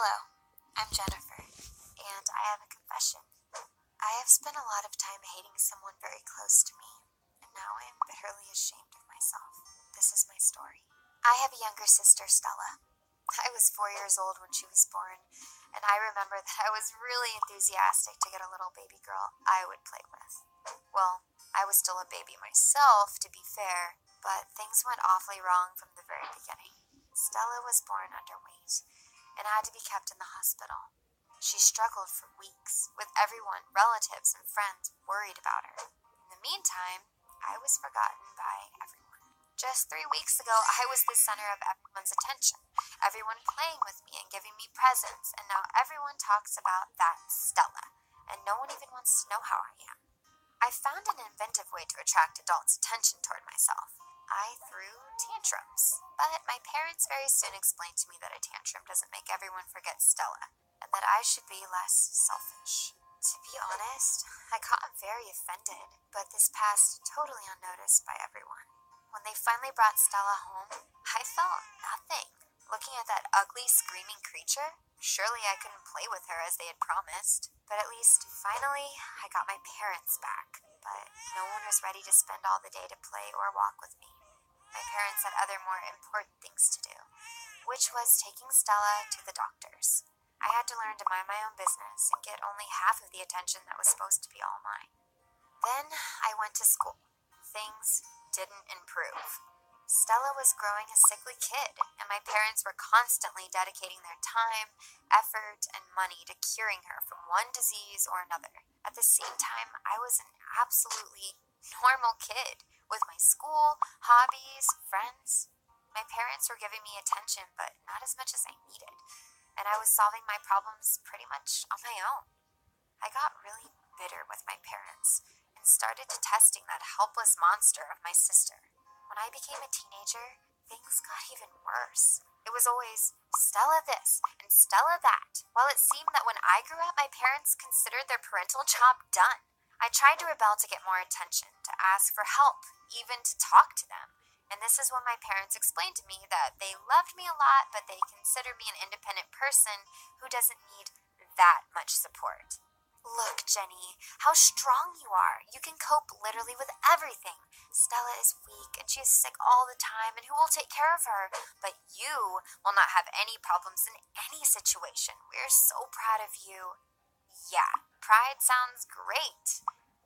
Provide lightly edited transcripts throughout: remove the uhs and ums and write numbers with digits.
Hello, I'm Jennifer, and I have a confession. I have spent a lot of time hating someone very close to me, and now I am bitterly ashamed of myself. This is my story. I have a younger sister, Stella. I was 4 years old when she was born, and I remember that I was really enthusiastic to get a little baby girl I would play with. Well, I was still a baby myself, to be fair, but things went awfully wrong from the very beginning. Stella was born underweight and had to be kept in the hospital. She struggled for weeks, with everyone, relatives, and friends worried about her. In the meantime, I was forgotten by everyone. Just 3 weeks ago, I was the center of everyone's attention, everyone playing with me and giving me presents, and now everyone talks about that Stella, and no one even wants to know how I am. I found an inventive way to attract adults' attention toward myself. I threw tantrums, but my parents very soon explained to me that a tantrum doesn't make everyone forget Stella, and that I should be less selfish. To be honest, I got very offended, but this passed totally unnoticed by everyone. When they finally brought Stella home, I felt nothing. Looking at that ugly, screaming creature, surely I couldn't play with her as they had promised. But at least, finally, I got my parents back. But no one was ready to spend all the day to play or walk with me. My parents had other more important things to do, which was taking Stella to the doctors. I had to learn to mind my own business and get only half of the attention that was supposed to be all mine. Then I went to school. Things didn't improve. Stella was growing a sickly kid, and my parents were constantly dedicating their time, effort, and money to curing her from one disease or another. At the same time, I was an absolutely normal kid with my school, hobbies, friends. My parents were giving me attention, but not as much as I needed, and I was solving my problems pretty much on my own. I got really bitter with my parents and started detesting that helpless monster of my sister. When I became a teenager, things got even worse. It was always Stella this and Stella that, while it seemed that when I grew up, my parents considered their parental job done. I tried to rebel to get more attention, to ask for help, even to talk to them. And this is when my parents explained to me that they loved me a lot, but they consider me an independent person who doesn't need that much support. Look, Jenny, how strong you are. You can cope literally with everything. Stella is weak and she is sick all the time, and who will take care of her? But you will not have any problems in any situation. We're so proud of you. Yeah, pride sounds great,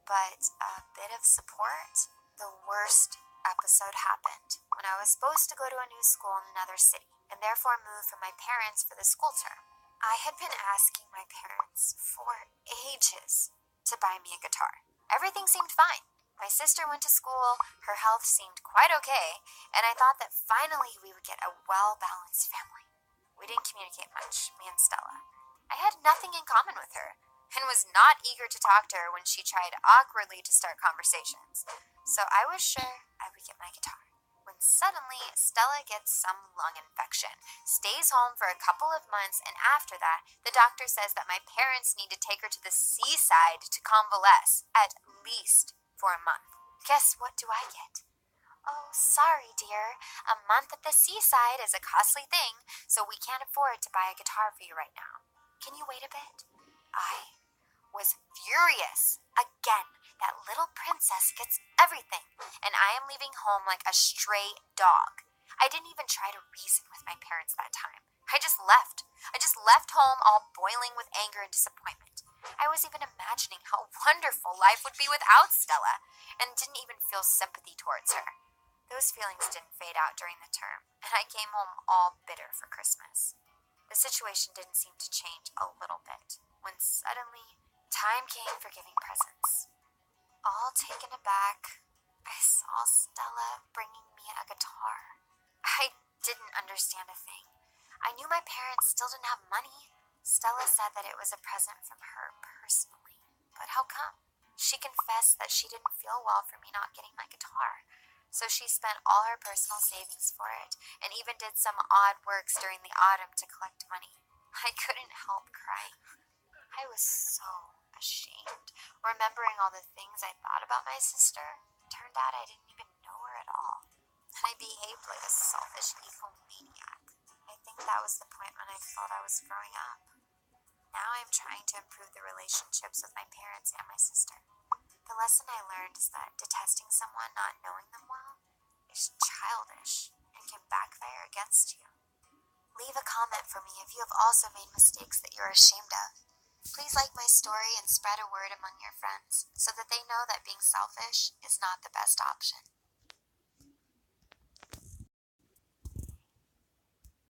but a bit of support? The worst episode happened when I was supposed to go to a new school in another city, and therefore moved from my parents for the school term. I had been asking my parents for ages to buy me a guitar. Everything seemed fine. My sister went to school, her health seemed quite okay, and I thought that finally we would get a well-balanced family. We didn't communicate much, me and Stella. I had nothing in common with her, and was not eager to talk to her when she tried awkwardly to start conversations. So I was sure I would get my guitar. When suddenly, Stella gets some lung infection, stays home for a couple of months, and after that, the doctor says that my parents need to take her to the seaside to convalesce, at least for a month. Guess what do I get? Oh, sorry, dear. A month at the seaside is a costly thing, so we can't afford to buy a guitar for you right now. Can you wait a bit? I was furious. Again, that little princess gets everything, and I am leaving home like a stray dog. I didn't even try to reason with my parents that time. I just left. I just left home all boiling with anger and disappointment. I was even imagining how wonderful life would be without Stella, and didn't even feel sympathy towards her. Those feelings didn't fade out during the term, and I came home all bitter for Christmas. The situation didn't seem to change a little bit, when suddenly, time came for giving presents. All taken aback, I saw Stella bringing me a guitar. I didn't understand a thing. I knew my parents still didn't have money. Stella said that it was a present from her personally. But how come? She confessed that she didn't feel well for me not getting my guitar. So she spent all her personal savings for it, and even did some odd works during the autumn to collect money. I couldn't help crying. I was so ashamed, remembering all the things I thought about my sister. Turned out I didn't even know her at all. I behaved like a selfish egomaniac. I think That was the point when I thought I was growing up. Now I am trying to improve the relationships with my parents and my sister. The lesson I learned is that detesting someone not knowing them well is childish and can backfire against you. Leave a comment for me if you have also made mistakes that you are ashamed of. Please like my story and spread a word among your friends so that they know that being selfish is not the best option.